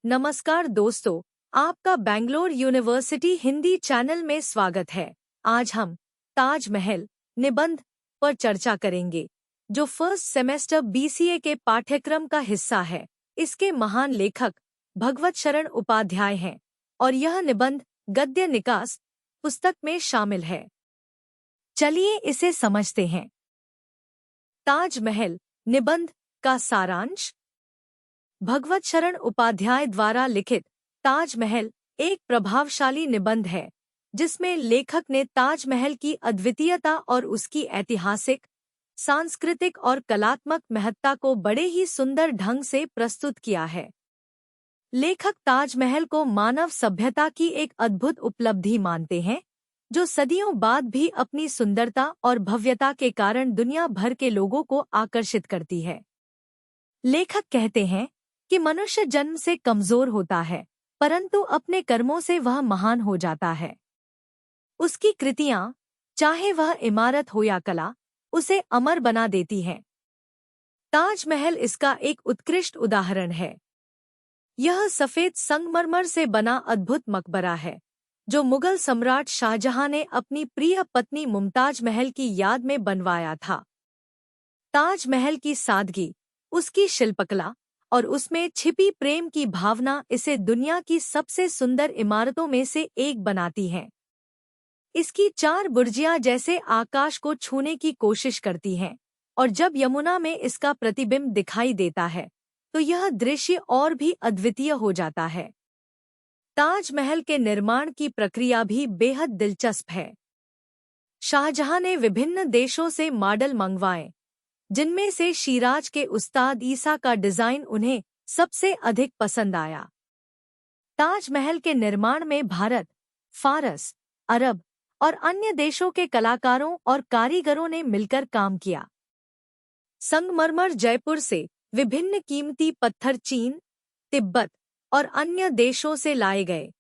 नमस्कार दोस्तों, आपका बैंगलोर यूनिवर्सिटी हिंदी चैनल में स्वागत है। आज हम ताजमहल निबंध पर चर्चा करेंगे, जो फर्स्ट सेमेस्टर बीसीए के पाठ्यक्रम का हिस्सा है। इसके महान लेखक भगवत शरण उपाध्याय हैं और यह निबंध गद्य निकास पुस्तक में शामिल है। चलिए इसे समझते हैं। ताजमहल निबंध का सारांश। भगवत शरण उपाध्याय द्वारा लिखित ताजमहल एक प्रभावशाली निबंध है, जिसमें लेखक ने ताजमहल की अद्वितीयता और उसकी ऐतिहासिक, सांस्कृतिक और कलात्मक महत्ता को बड़े ही सुंदर ढंग से प्रस्तुत किया है। लेखक ताजमहल को मानव सभ्यता की एक अद्भुत उपलब्धि मानते हैं, जो सदियों बाद भी अपनी सुंदरता और भव्यता के कारण दुनिया भर के लोगों को आकर्षित करती है। लेखक कहते हैं कि मनुष्य जन्म से कमजोर होता है, परंतु अपने कर्मों से वह महान हो जाता है। उसकी कृतियां, चाहे वह इमारत हो या कला, उसे अमर बना देती हैं। ताजमहल इसका एक उत्कृष्ट उदाहरण है। यह सफेद संगमरमर से बना अद्भुत मकबरा है, जो मुगल सम्राट शाहजहां ने अपनी प्रिय पत्नी मुमताज महल की याद में बनवाया था। ताजमहल की सादगी, उसकी शिल्पकला और उसमें छिपी प्रेम की भावना इसे दुनिया की सबसे सुंदर इमारतों में से एक बनाती हैं। इसकी 4 बुर्जियां जैसे आकाश को छूने की कोशिश करती हैं, और जब यमुना में इसका प्रतिबिंब दिखाई देता है, तो यह दृश्य और भी अद्वितीय हो जाता है। ताजमहल के निर्माण की प्रक्रिया भी बेहद दिलचस्प है। शाहजहां ने विभिन्न देशों से मॉडल मंगवाए, जिनमें से शिराज के उस्ताद ईसा का डिजाइन उन्हें सबसे अधिक पसंद आया। ताजमहल के निर्माण में भारत, फारस, अरब और अन्य देशों के कलाकारों और कारीगरों ने मिलकर काम किया। संगमरमर जयपुर से विभिन्न कीमती पत्थर चीन, तिब्बत और अन्य देशों से लाए गए।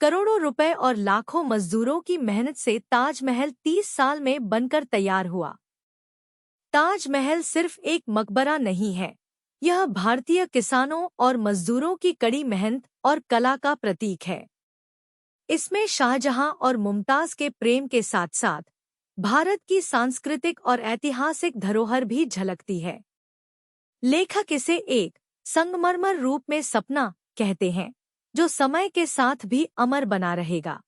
करोड़ों रुपए और लाखों मजदूरों की मेहनत से ताजमहल 30 साल में बनकर तैयार हुआ। ताजमहल सिर्फ एक मकबरा नहीं है, यह भारतीय किसानों और मजदूरों की कड़ी मेहनत और कला का प्रतीक है। इसमें शाहजहां और मुमताज के प्रेम के साथ साथ भारत की सांस्कृतिक और ऐतिहासिक धरोहर भी झलकती है। लेखक इसे एक संगमरमर रूप में सपना कहते हैं, जो समय के साथ भी अमर बना रहेगा।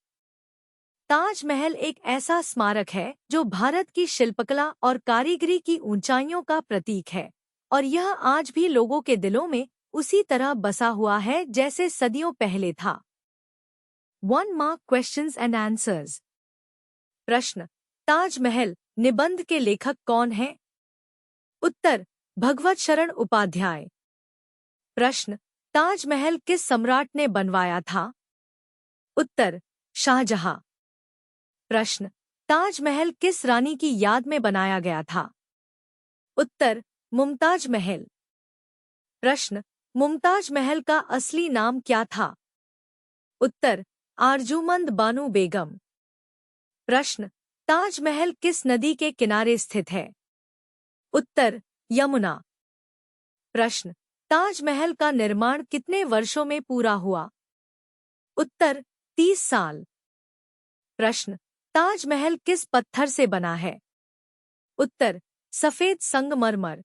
ताजमहल एक ऐसा स्मारक है जो भारत की शिल्पकला और कारीगरी की ऊंचाइयों का प्रतीक है, और यह आज भी लोगों के दिलों में उसी तरह बसा हुआ है जैसे सदियों पहले था। 1 मार्क क्वेश्चंस एंड आंसर्स। प्रश्न: ताजमहल निबंध के लेखक कौन हैं? उत्तर: भगवत शरण उपाध्याय। प्रश्न: ताजमहल किस सम्राट ने बनवाया था? उत्तर: शाहजहां। प्रश्न: ताजमहल किस रानी की याद में बनाया गया था? उत्तर: मुमताज महल। प्रश्न: मुमताज महल का असली नाम क्या था? उत्तर: आरजूमंद बानो बेगम। प्रश्न: ताजमहल किस नदी के किनारे स्थित है? उत्तर: यमुना। प्रश्न: ताजमहल का निर्माण कितने वर्षों में पूरा हुआ? उत्तर: 30 साल। प्रश्न: ताजमहल किस पत्थर से बना है? उत्तर: सफेद संगमरमर।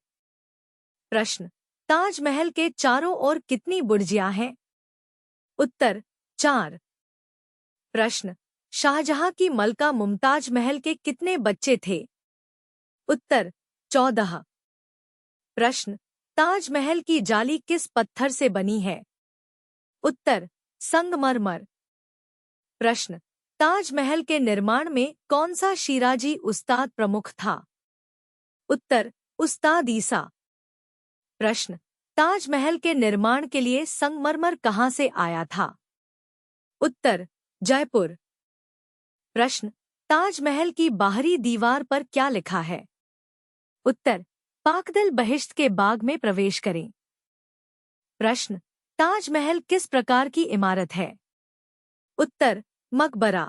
प्रश्न: ताजमहल के चारों ओर कितनी बुर्जियां हैं? उत्तर: 4। प्रश्न: शाहजहां की मलका मुमताज महल के कितने बच्चे थे? उत्तर: 14। प्रश्न: ताजमहल की जाली किस पत्थर से बनी है? उत्तर: संगमरमर। प्रश्न: ताजमहल के निर्माण में कौन सा शिराजी उस्ताद प्रमुख था? उत्तर: उस्ताद ईसा। प्रश्न: ताजमहल के निर्माण के लिए संगमरमर कहाँ से आया था? उत्तर: जयपुर। प्रश्न: ताजमहल की बाहरी दीवार पर क्या लिखा है? उत्तर: पाकदिल बहिश्त के बाग में प्रवेश करें। प्रश्न: ताजमहल किस प्रकार की इमारत है? उत्तर: मकबरा।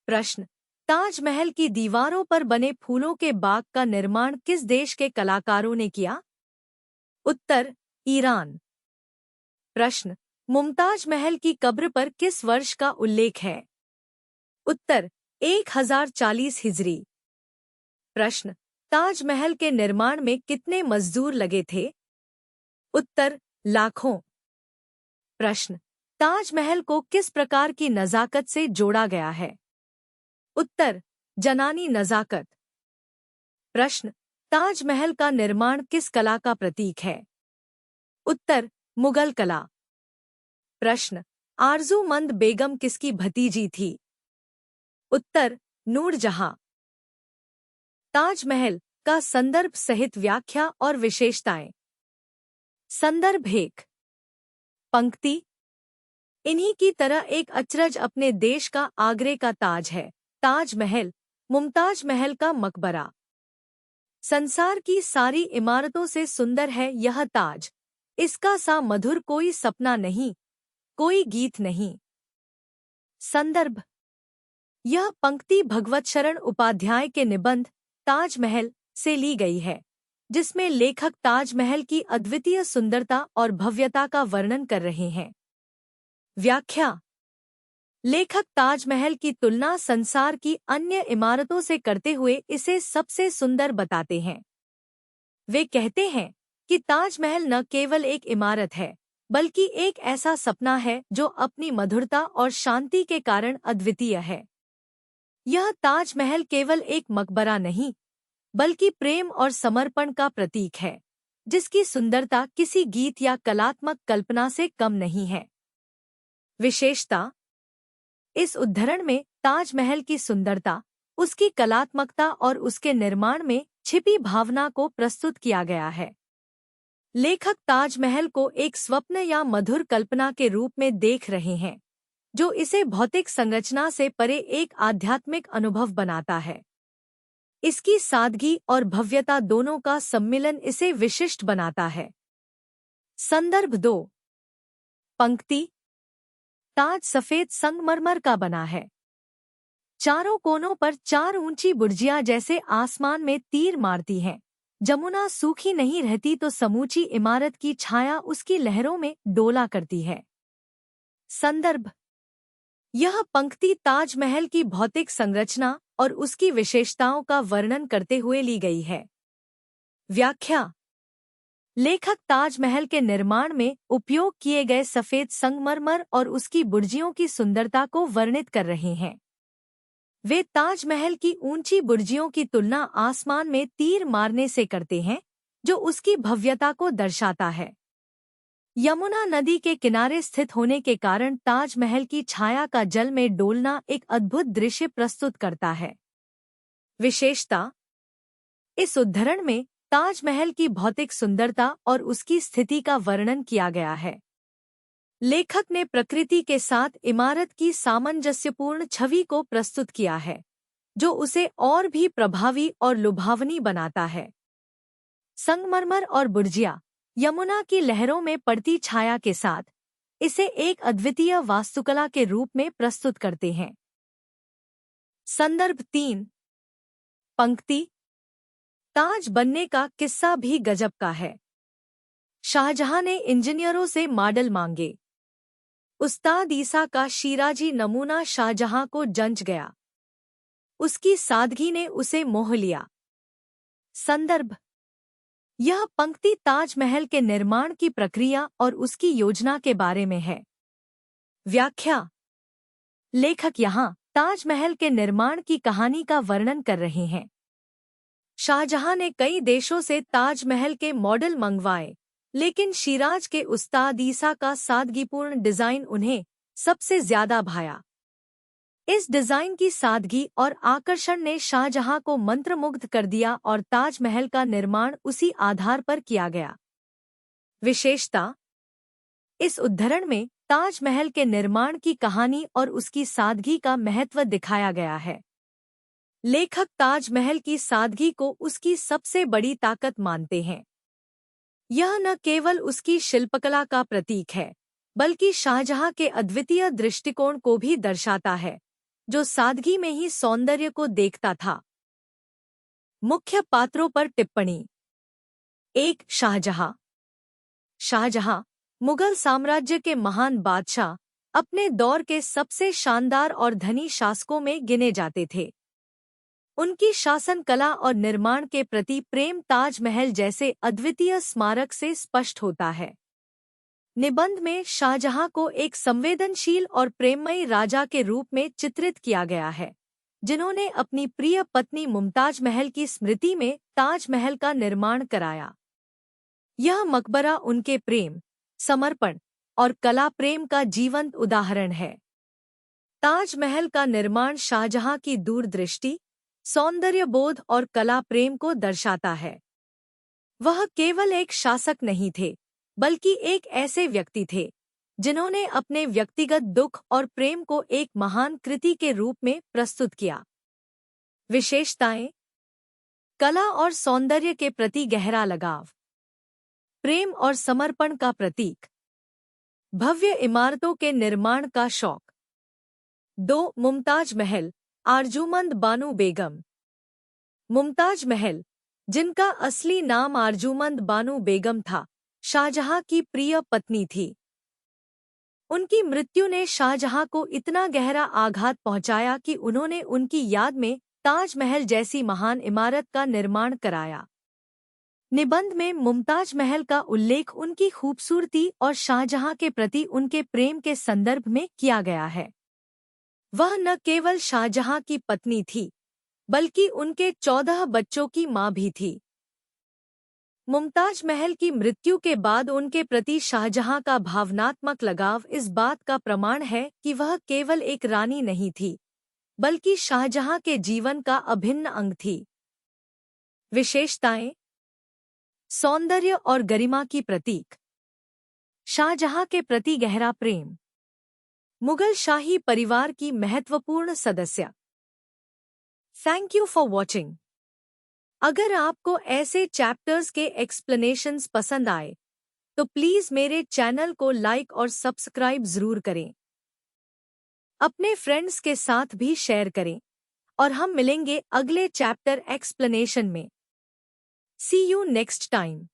प्रश्न: ताजमहल की दीवारों पर बने फूलों के बाग का निर्माण किस देश के कलाकारों ने किया? उत्तर: ईरान। प्रश्न, मुमताज महल की कब्र पर किस वर्ष का उल्लेख है? उत्तर, 1040 हिजरी। प्रश्न, ताजमहल के निर्माण में कितने मजदूर लगे थे? उत्तर, लाखों। प्रश्न, ताजमहल को किस प्रकार की नजाकत से जोड़ा गया है? उत्तर, जनानी नजाकत। प्रश्न, ताजमहल का निर्माण किस कला का प्रतीक है? उत्तर, मुगल कला। प्रश्न, आरजूमंद बेगम किसकी भतीजी थी? उत्तर, नूरजहां। ताजमहल का संदर्भ सहित व्याख्या और विशेषताएं। संदर्भ 1। पंक्ति, इन्हीं की तरह एक अचरज अपने देश का आगरे का ताज है, ताजमहल, मुमताज महल का मकबरा। संसार की सारी इमारतों से सुंदर है यह ताज, इसका सा मधुर कोई सपना नहीं, कोई गीत नहीं। संदर्भ, यह पंक्ति भगवत शरण उपाध्याय के निबंध ताजमहल से ली गई है, जिसमें लेखक ताजमहल की अद्वितीय सुंदरता और भव्यता का वर्णन कर रहे हैं। व्याख्या, लेखक ताजमहल की तुलना संसार की अन्य इमारतों से करते हुए इसे सबसे सुंदर बताते हैं। वे कहते हैं कि ताजमहल न केवल एक इमारत है, बल्कि एक ऐसा सपना है जो अपनी मधुरता और शांति के कारण अद्वितीय है। यह ताजमहल केवल एक मकबरा नहीं, बल्कि प्रेम और समर्पण का प्रतीक है, जिसकी सुंदरता किसी गीत या कलात्मक कल्पना से कम नहीं है। विशेषता, इस उद्धरण में ताजमहल की सुंदरता, उसकी कलात्मकता और उसके निर्माण में छिपी भावना को प्रस्तुत किया गया है। लेखक ताजमहल को एक स्वप्न या मधुर कल्पना के रूप में देख रहे हैं, जो इसे भौतिक संरचना से परे एक आध्यात्मिक अनुभव बनाता है। इसकी सादगी और भव्यता दोनों का सम्मिलन इसे विशिष्ट बनाता है। संदर्भ 2। पंक्ति, ताज सफेद संगमरमर का बना है। चारों कोनों पर 4 ऊंची बुर्जियां जैसे आसमान में तीर मारती हैं। जमुना सूखी नहीं रहती तो समूची इमारत की छाया उसकी लहरों में डोला करती है। संदर्भ, यह पंक्ति ताजमहल की भौतिक संरचना और उसकी विशेषताओं का वर्णन करते हुए ली गई है। व्याख्या, लेखक ताजमहल के निर्माण में उपयोग किए गए सफेद संगमरमर और उसकी बुर्जियों की सुंदरता को वर्णित कर रहे हैं। वे ताजमहल की ऊंची बुर्जियों की तुलना आसमान में तीर मारने से करते हैं, जो उसकी भव्यता को दर्शाता है। यमुना नदी के किनारे स्थित होने के कारण ताजमहल की छाया का जल में डोलना एक अद्भुत दृश्य प्रस्तुत करता है। विशेषता, इस उद्धरण में ताजमहल की भौतिक सुंदरता और उसकी स्थिति का वर्णन किया गया है। लेखक ने प्रकृति के साथ इमारत की सामंजस्यपूर्ण छवि को प्रस्तुत किया है, जो उसे और भी प्रभावी और लुभावनी बनाता है। संगमरमर और बुर्जिया यमुना की लहरों में पड़ती छाया के साथ इसे एक अद्वितीय वास्तुकला के रूप में प्रस्तुत करते हैं। संदर्भ 3। पंक्ति, ताज बनने का किस्सा भी गजब का है। शाहजहां ने इंजीनियरों से मॉडल मांगे। उस्ताद ईसा का शीराजी नमूना शाहजहां को जंच गया। उसकी सादगी ने उसे मोह लिया। संदर्भ, यह पंक्ति ताजमहल के निर्माण की प्रक्रिया और उसकी योजना के बारे में है। व्याख्या, लेखक यहाँ ताजमहल के निर्माण की कहानी का वर्णन कर रहे हैं। शाहजहां ने कई देशों से ताजमहल के मॉडल मंगवाए, लेकिन शिराज के उस्ताद ईसा का सादगीपूर्ण डिजाइन उन्हें सबसे ज्यादा भाया। इस डिजाइन की सादगी और आकर्षण ने शाहजहां को मंत्रमुग्ध कर दिया और ताजमहल का निर्माण उसी आधार पर किया गया। विशेषता, इस उद्धरण में ताजमहल के निर्माण की कहानी और उसकी सादगी का महत्व दिखाया गया है। लेखक ताजमहल की सादगी को उसकी सबसे बड़ी ताकत मानते हैं। यह न केवल उसकी शिल्पकला का प्रतीक है, बल्कि शाहजहां के अद्वितीय दृष्टिकोण को भी दर्शाता है, जो सादगी में ही सौंदर्य को देखता था। मुख्य पात्रों पर टिप्पणी। 1. शाहजहां। शाहजहां मुगल साम्राज्य के महान बादशाह अपने दौर के सबसे शानदार और धनी शासकों में गिने जाते थे। उनकी शासन कला और निर्माण के प्रति प्रेम ताजमहल जैसे अद्वितीय स्मारक से स्पष्ट होता है। निबंध में शाहजहां को एक संवेदनशील और प्रेममयी राजा के रूप में चित्रित किया गया है, जिन्होंने अपनी प्रिय पत्नी मुमताज महल की स्मृति में ताजमहल का निर्माण कराया। यह मकबरा उनके प्रेम, समर्पण और कला प्रेम का जीवंत उदाहरण है। ताजमहल का निर्माण शाहजहां की दूरदृष्टि, सौंदर्य बोध और कला प्रेम को दर्शाता है। वह केवल एक शासक नहीं थे, बल्कि एक ऐसे व्यक्ति थे जिन्होंने अपने व्यक्तिगत दुख और प्रेम को एक महान कृति के रूप में प्रस्तुत किया। विशेषताएं: कला और सौंदर्य के प्रति गहरा लगाव, प्रेम और समर्पण का प्रतीक, भव्य इमारतों के निर्माण का शौक। 2. मुमताज महल, आरजूमंद बानो बेगम। मुमताज महल, जिनका असली नाम आरजूमंद बानो बेगम था, शाहजहां की प्रिय पत्नी थी। उनकी मृत्यु ने शाहजहां को इतना गहरा आघात पहुंचाया कि उन्होंने उनकी याद में ताजमहल जैसी महान इमारत का निर्माण कराया। निबंध में मुमताज महल का उल्लेख उनकी खूबसूरती और शाहजहां के प्रति उनके प्रेम के संदर्भ में किया गया है। वह न केवल शाहजहां की पत्नी थी, बल्कि उनके 14 बच्चों की मां भी थी। मुमताज महल की मृत्यु के बाद उनके प्रति शाहजहां का भावनात्मक लगाव इस बात का प्रमाण है कि वह केवल एक रानी नहीं थी, बल्कि शाहजहां के जीवन का अभिन्न अंग थी। विशेषताएं: सौंदर्य और गरिमा की प्रतीक, शाहजहां के प्रति गहरा प्रेम, मुगल शाही परिवार की महत्वपूर्ण सदस्य। Thank you for watching. अगर आपको ऐसे चैप्टर्स के एक्सप्लेनेशंस पसंद आए तो प्लीज़ मेरे चैनल को लाइक और सब्सक्राइब ज़रूर करें। अपने फ्रेंड्स के साथ भी शेयर करें और हम मिलेंगे अगले चैप्टर एक्सप्लेनेशन में। सी यू नेक्स्ट टाइम।